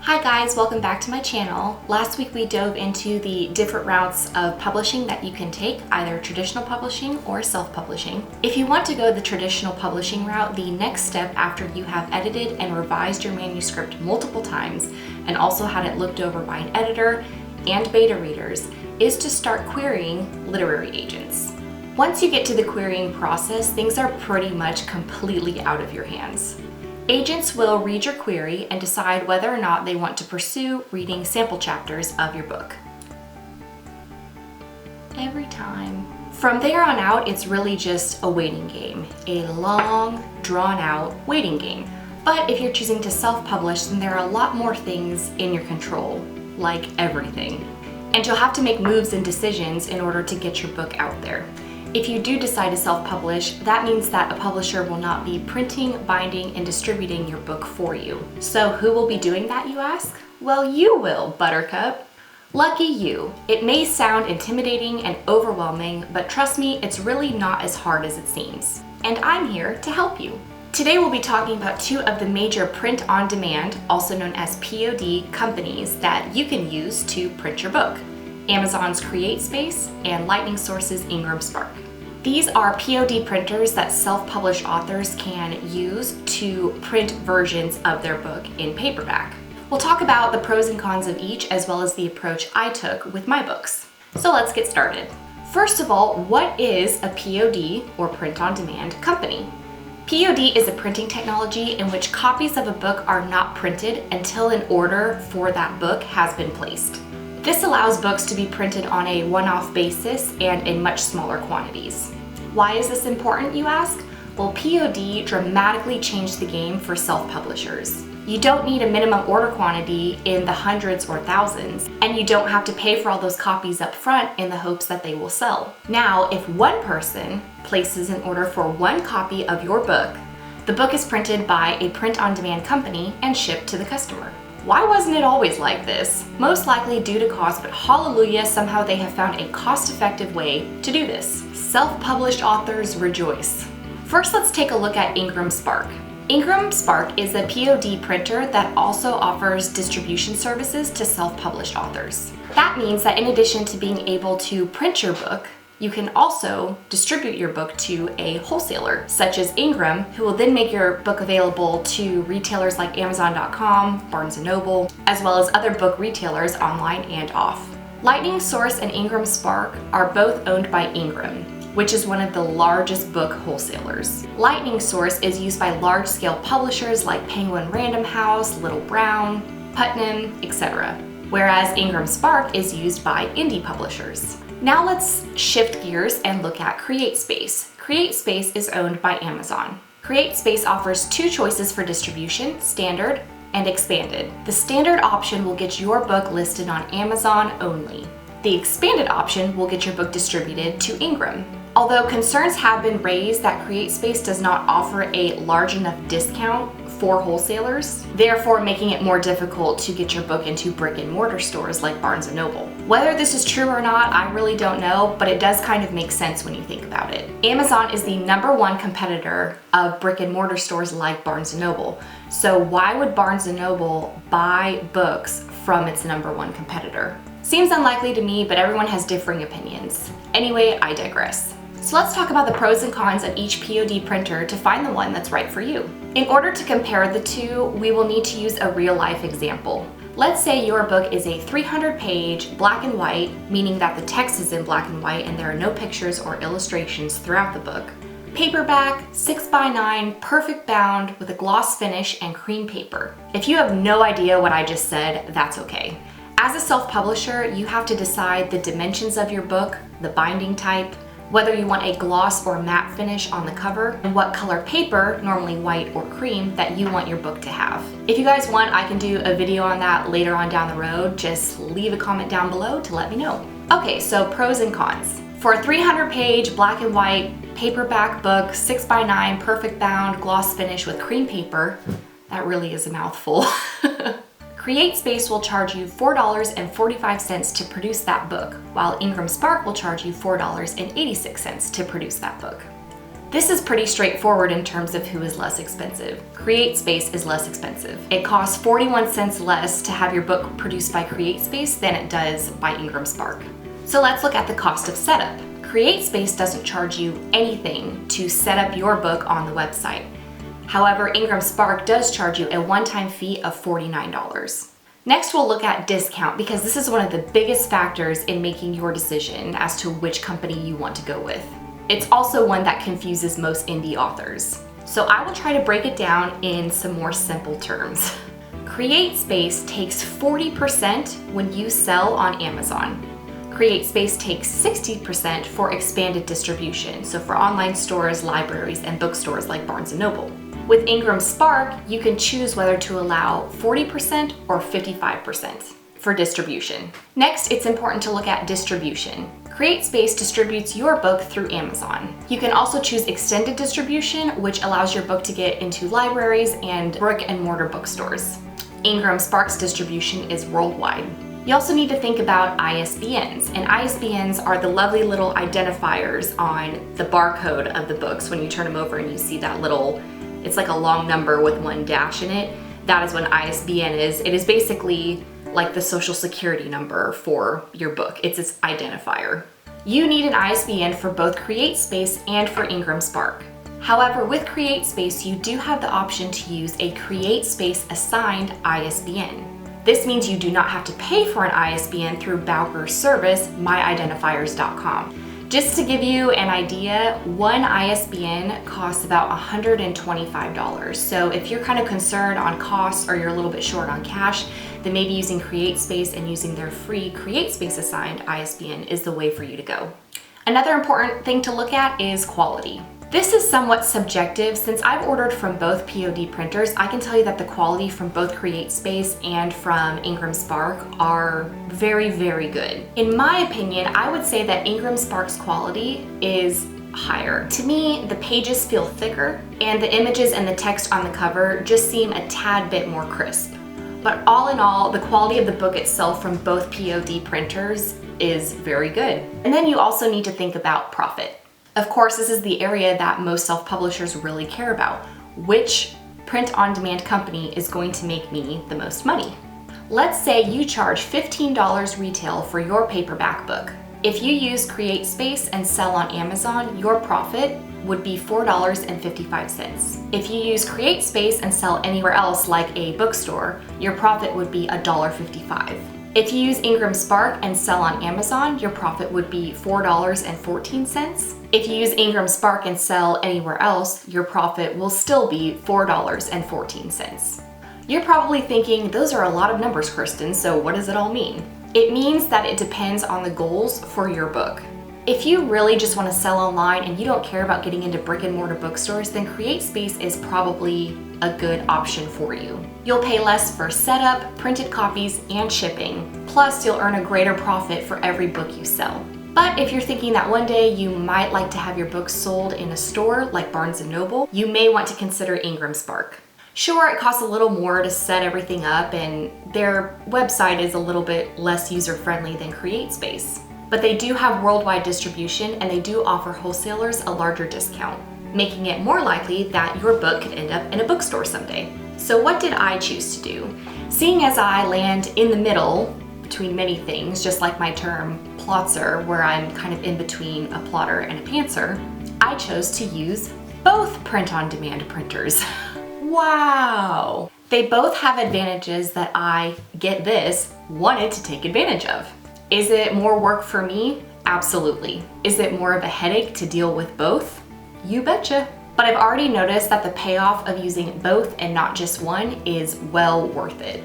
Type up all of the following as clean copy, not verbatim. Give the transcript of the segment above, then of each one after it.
Hi guys, welcome back to my channel. Last week we dove into the different routes of publishing that you can take, either traditional publishing or self-publishing. If you want to go the traditional publishing route, the next step after you have edited and revised your manuscript multiple times and also had it looked over by an editor and beta readers is to start querying literary agents. Once you get to the querying process, things are pretty much completely out of your hands. Agents will read your query and decide whether or not they want to pursue reading sample chapters of your book. Every time. From there on out, it's really just a waiting game, a long, drawn-out waiting game. But if you're choosing to self-publish, then there are a lot more things in your control, like everything. And you'll have to make moves and decisions in order to get your book out there. If you do decide to self-publish, that means that a publisher will not be printing, binding, and distributing your book for you. So who will be doing that, you ask? Well, you will, Buttercup. Lucky you. It may sound intimidating and overwhelming, but trust me, it's really not as hard as it seems. And I'm here to help you. Today we'll be talking about two of the major print-on-demand, also known as POD, companies that you can use to print your book. Amazon's Createspace and Lightning Source's IngramSpark. These are POD printers that self-published authors can use to print versions of their book in paperback. We'll talk about the pros and cons of each as well as the approach I took with my books. So let's get started. First of all, what is a POD or print-on-demand company? POD is a printing technology in which copies of a book are not printed until an order for that book has been placed. This allows books to be printed on a one-off basis and in much smaller quantities. Why is this important, you ask? Well, POD dramatically changed the game for self-publishers. You don't need a minimum order quantity in the hundreds or thousands, and you don't have to pay for all those copies up front in the hopes that they will sell. Now, if one person places an order for one copy of your book, the book is printed by a print-on-demand company and shipped to the customer. Why wasn't it always like this? Most likely due to cost, but hallelujah, somehow they have found a cost-effective way to do this. Self-published authors rejoice. First, let's take a look at IngramSpark. IngramSpark is a POD printer that also offers distribution services to self-published authors. That means that in addition to being able to print your book, you can also distribute your book to a wholesaler, such as Ingram, who will then make your book available to retailers like Amazon.com, Barnes & Noble, as well as other book retailers online and off. Lightning Source and IngramSpark are both owned by Ingram, which is one of the largest book wholesalers. Lightning Source is used by large-scale publishers like Penguin Random House, Little Brown, Putnam, etc., whereas IngramSpark is used by indie publishers. Now let's shift gears and look at Createspace. Createspace is owned by Amazon. Createspace offers two choices for distribution, standard and expanded. The standard option will get your book listed on Amazon only. The expanded option will get your book distributed to Ingram. Although concerns have been raised that Createspace does not offer a large enough discount for wholesalers, therefore making it more difficult to get your book into brick and mortar stores like Barnes & Noble. Whether this is true or not, I really don't know, but it does kind of make sense when you think about it. Amazon is the #1 competitor of brick and mortar stores like Barnes & Noble. So why would Barnes & Noble buy books from its #1 competitor? Seems unlikely to me, but everyone has differing opinions. Anyway, I digress. So let's talk about the pros and cons of each POD printer to find the one that's right for you. In order to compare the two, we will need to use a real-life example. Let's say your book is a 300-page black and white, meaning that the text is in black and white and there are no pictures or illustrations throughout the book. Paperback, 6x9, perfect bound with a gloss finish and cream paper. If you have no idea what I just said, that's okay. As a self-publisher, you have to decide the dimensions of your book, the binding type, whether you want a gloss or matte finish on the cover, and what color paper, normally white or cream, that you want your book to have. If you guys want, I can do a video on that later on down the road. Just leave a comment down below to let me know. Okay, so pros and cons. For a 300-page black and white paperback book, 6x9, perfect bound, gloss finish with cream paper, that really is a mouthful. Createspace will charge you $4.45 to produce that book, while IngramSpark will charge you $4.86 to produce that book. This is pretty straightforward in terms of who is less expensive. Createspace is less expensive. It costs 41 cents less to have your book produced by Createspace than it does by IngramSpark. So let's look at the cost of setup. Createspace doesn't charge you anything to set up your book on the website. However, IngramSpark does charge you a one-time fee of $49. Next, we'll look at discount because this is one of the biggest factors in making your decision as to which company you want to go with. It's also one that confuses most indie authors. So I will try to break it down in some more simple terms. Createspace takes 40% when you sell on Amazon. Createspace takes 60% for expanded distribution, so for online stores, libraries, and bookstores like Barnes & Noble. With IngramSpark, you can choose whether to allow 40% or 55% for distribution. Next, it's important to look at distribution. Createspace distributes your book through Amazon. You can also choose extended distribution, which allows your book to get into libraries and brick-and-mortar bookstores. IngramSpark's distribution is worldwide. You also need to think about ISBNs, and ISBNs are the lovely little identifiers on the barcode of the books. When you turn them over and you see that little, it's like a long number with one dash in it, that is what an ISBN is. It is basically like the social security number for your book. It's its identifier. You need an ISBN for both Createspace and for IngramSpark. However, with Createspace, you do have the option to use a Createspace assigned ISBN. This means you do not have to pay for an ISBN through Bowker's service, myidentifiers.com. Just to give you an idea, one ISBN costs about $125. So if you're kind of concerned on costs or you're a little bit short on cash, then maybe using Createspace and using their free Createspace assigned ISBN is the way for you to go. Another important thing to look at is quality. This is somewhat subjective. Since I've ordered from both POD printers, I can tell you that the quality from both Createspace and from IngramSpark are very, very good. In my opinion, I would say that IngramSpark's quality is higher. To me, the pages feel thicker and the images and the text on the cover just seem a tad bit more crisp. But all in all, the quality of the book itself from both POD printers is very good. And then you also need to think about profit. Of course, this is the area that most self-publishers really care about. Which print-on-demand company is going to make me the most money? Let's say you charge $15 retail for your paperback book. If you use Createspace and sell on Amazon, your profit would be $4.55. If you use Createspace and sell anywhere else like a bookstore, your profit would be $1.55. If you use IngramSpark and sell on Amazon, your profit would be $4.14. If you use IngramSpark and sell anywhere else, your profit will still be $4.14. You're probably thinking, those are a lot of numbers, Kristen, so what does it all mean? It means that it depends on the goals for your book. If you really just want to sell online and you don't care about getting into brick and mortar bookstores, then Createspace is probably a good option for you. You'll pay less for setup, printed copies, and shipping. Plus, you'll earn a greater profit for every book you sell. But if you're thinking that one day you might like to have your books sold in a store like Barnes & Noble, you may want to consider IngramSpark. Sure, it costs a little more to set everything up, and their website is a little bit less user-friendly than Createspace. But they do have worldwide distribution, and they do offer wholesalers a larger discount, making it more likely that your book could end up in a bookstore someday. So what did I choose to do? Seeing as I land in the middle between many things, just like my term plotzer, where I'm kind of in between a plotter and a pantser, I chose to use both print-on-demand printers. Wow! They both have advantages that I, get this, wanted to take advantage of. Is it more work for me? Absolutely. Is it more of a headache to deal with both? You betcha. But I've already noticed that the payoff of using both and not just one is well worth it.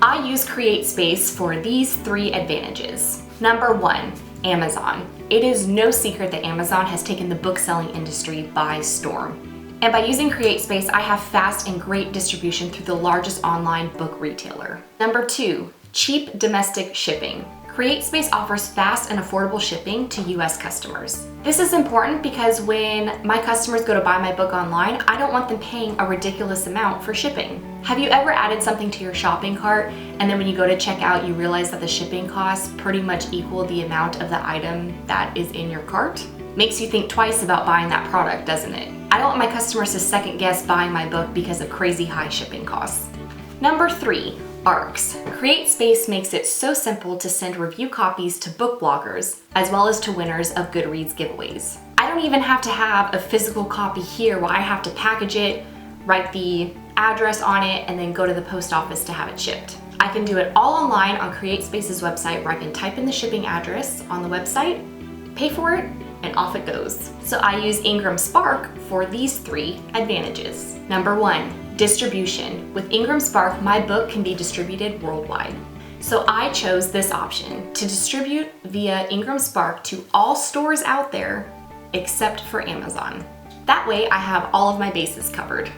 I use Createspace for these 3 advantages. Number 1, Amazon. It is no secret that Amazon has taken the book selling industry by storm. And by using Createspace, I have fast and great distribution through the largest online book retailer. Number 2, cheap domestic shipping. Createspace offers fast and affordable shipping to US customers. This is important because when my customers go to buy my book online, I don't want them paying a ridiculous amount for shipping. Have you ever added something to your shopping cart and then when you go to check out, you realize that the shipping costs pretty much equal the amount of the item that is in your cart? Makes you think twice about buying that product, doesn't it? I don't want my customers to second guess buying my book because of crazy high shipping costs. Number 3, ARCs. Createspace makes it so simple to send review copies to book bloggers, as well as to winners of Goodreads giveaways. I don't even have to have a physical copy here where I have to package it, write the address on it, and then go to the post office to have it shipped. I can do it all online on Createspace's website where I can type in the shipping address on the website, pay for it, and off it goes. So I use IngramSpark for these 3 advantages. Number 1, distribution. With IngramSpark, my book can be distributed worldwide. So I chose this option to distribute via IngramSpark to all stores out there except for Amazon. That way I have all of my bases covered.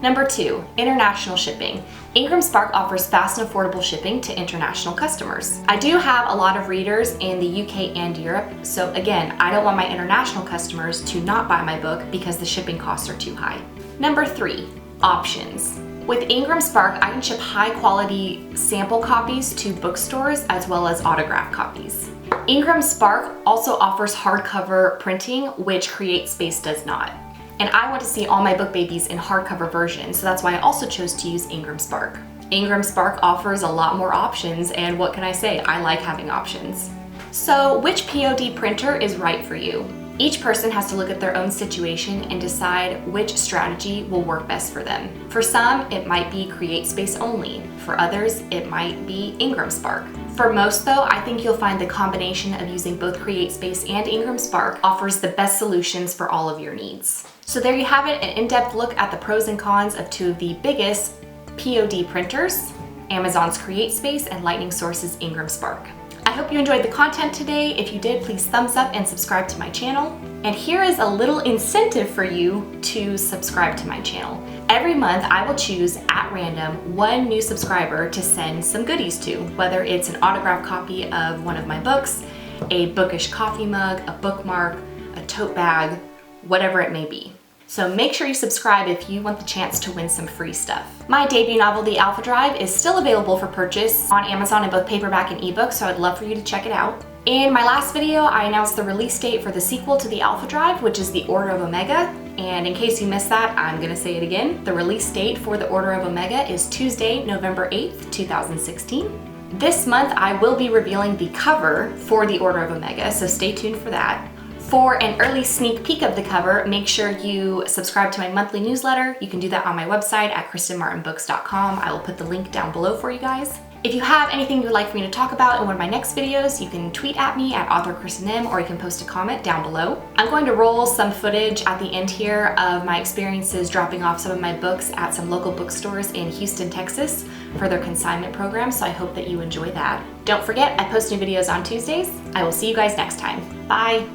Number 2, international shipping. IngramSpark offers fast and affordable shipping to international customers. I do have a lot of readers in the UK and Europe, so again, I don't want my international customers to not buy my book because the shipping costs are too high. Number 3, options. With IngramSpark, I can ship high quality sample copies to bookstores as well as autograph copies. IngramSpark also offers hardcover printing, which Createspace does not. And I want to see all my book babies in hardcover version, so that's why I also chose to use IngramSpark. IngramSpark offers a lot more options, and what can I say? I like having options. So which POD printer is right for you? Each person has to look at their own situation and decide which strategy will work best for them. For some, it might be Createspace only. For others, it might be IngramSpark. For most though, I think you'll find the combination of using both Createspace and IngramSpark offers the best solutions for all of your needs. So there you have it, an in-depth look at the pros and cons of 2 of the biggest POD printers, Amazon's Createspace and Lightning Source's IngramSpark. I hope you enjoyed the content today. If you did, please thumbs up and subscribe to my channel. And here is a little incentive for you to subscribe to my channel. Every month, I will choose at random 1 new subscriber to send some goodies to, whether it's an autographed copy of one of my books, a bookish coffee mug, a bookmark, a tote bag, whatever it may be. So make sure you subscribe if you want the chance to win some free stuff. My debut novel, The Alpha Drive, is still available for purchase on Amazon in both paperback and ebook, so I'd love for you to check it out. In my last video, I announced the release date for the sequel to The Alpha Drive, which is The Order of Omega. And in case you missed that, I'm gonna say it again. The release date for The Order of Omega is Tuesday, November 8th, 2016. This month, I will be revealing the cover for The Order of Omega, so stay tuned for that. For an early sneak peek of the cover, make sure you subscribe to my monthly newsletter. You can do that on my website at KristenMartinBooks.com. I will put the link down below for you guys. If you have anything you would like for me to talk about in one of my next videos, you can tweet at me at authorKristenM, or you can post a comment down below. I'm going to roll some footage at the end here of my experiences dropping off some of my books at some local bookstores in Houston, Texas for their consignment program, so I hope that you enjoy that. Don't forget, I post new videos on Tuesdays. I will see you guys next time. Bye!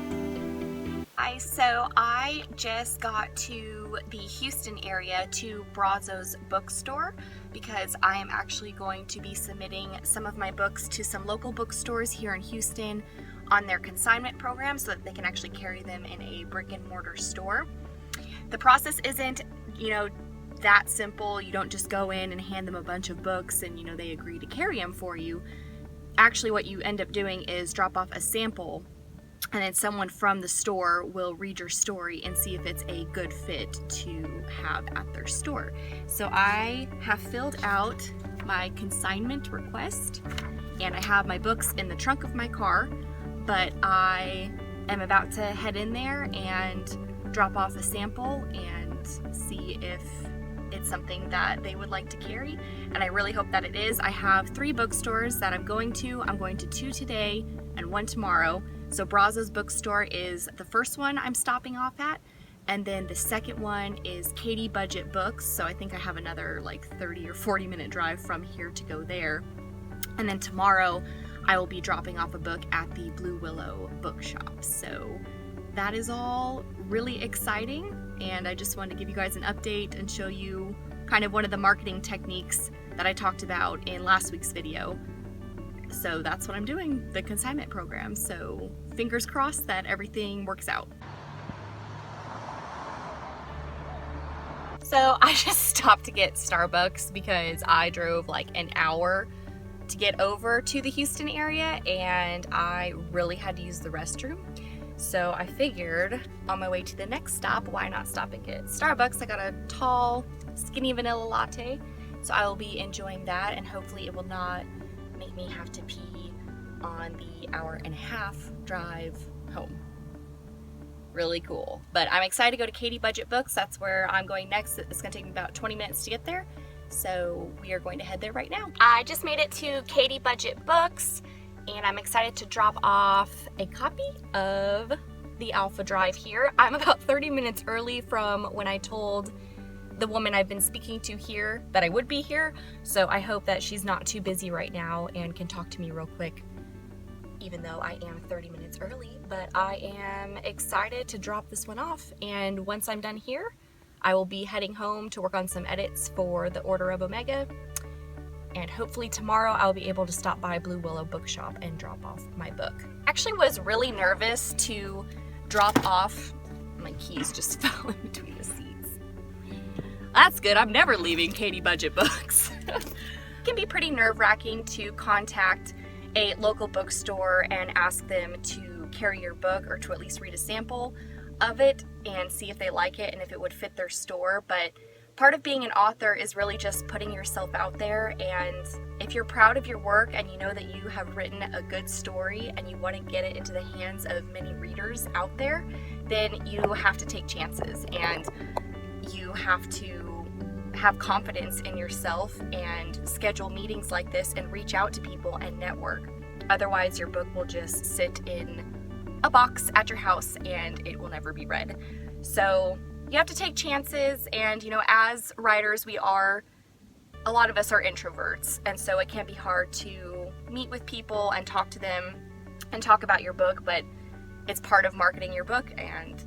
Hi, so I just got to the Houston area to Brazos bookstore because I am actually going to be submitting some of my books to some local bookstores here in Houston on their consignment program so that they can actually carry them in a brick and mortar store. The process isn't, that simple. You don't just go in and hand them a bunch of books and, they agree to carry them for you. Actually, what you end up doing is drop off a sample, and then someone from the store will read your story and see if it's a good fit to have at their store. So I have filled out my consignment request and I have my books in the trunk of my car, but I am about to head in there and drop off a sample and see if it's something that they would like to carry, and I really hope that it is. I have 3 bookstores that I'm going to. I'm going to 2 today and 1 tomorrow. So Brazos bookstore is the first one I'm stopping off at, and then the second one is Katie Budget Books. So I think I have another 30 or 40 minute drive from here to go there. And then tomorrow I will be dropping off a book at the Blue Willow bookshop. So that is all really exciting, and I just wanted to give you guys an update and show you kind of one of the marketing techniques that I talked about in last week's video. So that's what I'm doing, the consignment program. So fingers crossed that everything works out. So I just stopped to get Starbucks because I drove an hour to get over to the Houston area and I really had to use the restroom. So I figured on my way to the next stop, why not stop and get Starbucks? I got a tall, skinny vanilla latte. So I will be enjoying that, and hopefully it will not make me have to pee on the 1.5-hour drive home. Really cool. But I'm excited to go to Katie Budget Books. That's where I'm going next. It's gonna take me about 20 minutes to get there. So we are going to head there right now. I just made it to Katie Budget Books, and I'm excited to drop off a copy of the Alpha Drive here. I'm about 30 minutes early from when I told the woman I've been speaking to here that I would be here, so I hope that she's not too busy right now and can talk to me real quick, even though I am 30 minutes early. But I am excited to drop this one off, and once I'm done here, I will be heading home to work on some edits for the Order of Omega, and hopefully tomorrow I'll be able to stop by Blue Willow Bookshop and drop off my book. Actually was really nervous to drop off. My keys just fell in between the seats. That's good, I'm never leaving Katie Budget Books. It can be pretty nerve-wracking to contact a local bookstore and ask them to carry your book, or to at least read a sample of it and see if they like it and if it would fit their store. But part of being an author is really just putting yourself out there, and if you're proud of your work and you know that you have written a good story and you want to get it into the hands of many readers out there, then you have to take chances, and you have to have confidence in yourself and schedule meetings like this and reach out to people and network. Otherwise, your book will just sit in a box at your house and it will never be read. So you have to take chances, and as writers, a lot of us are introverts, and so it can be hard to meet with people and talk to them and talk about your book, but it's part of marketing your book, and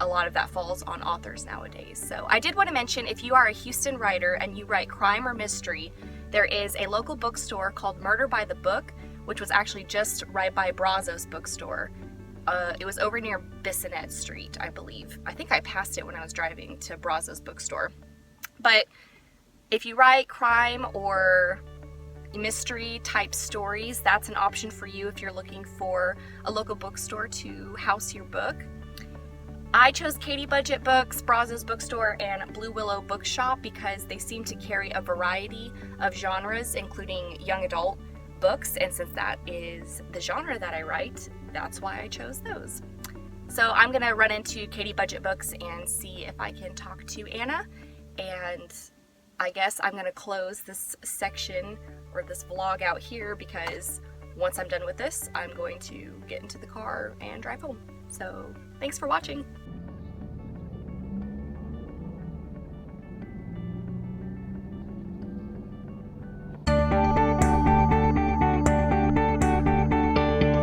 a lot of that falls on authors nowadays. So I did want to mention, if you are a Houston writer and you write crime or mystery, there is a local bookstore called Murder by the Book, which was actually just right by Brazos bookstore. It was over near Bissonnet Street, I believe. I think I passed it when I was driving to Brazos bookstore. But if you write crime or mystery type stories, that's an option for you if you're looking for a local bookstore to house your book. I chose Katie Budget Books, Brazos Bookstore, and Blue Willow Bookshop because they seem to carry a variety of genres, including young adult books, and since that is the genre that I write, that's why I chose those. So I'm gonna run into Katie Budget Books and see if I can talk to Anna, and I guess I'm gonna close this section or this vlog out here, because once I'm done with this, I'm going to get into the car and drive home. So thanks for watching.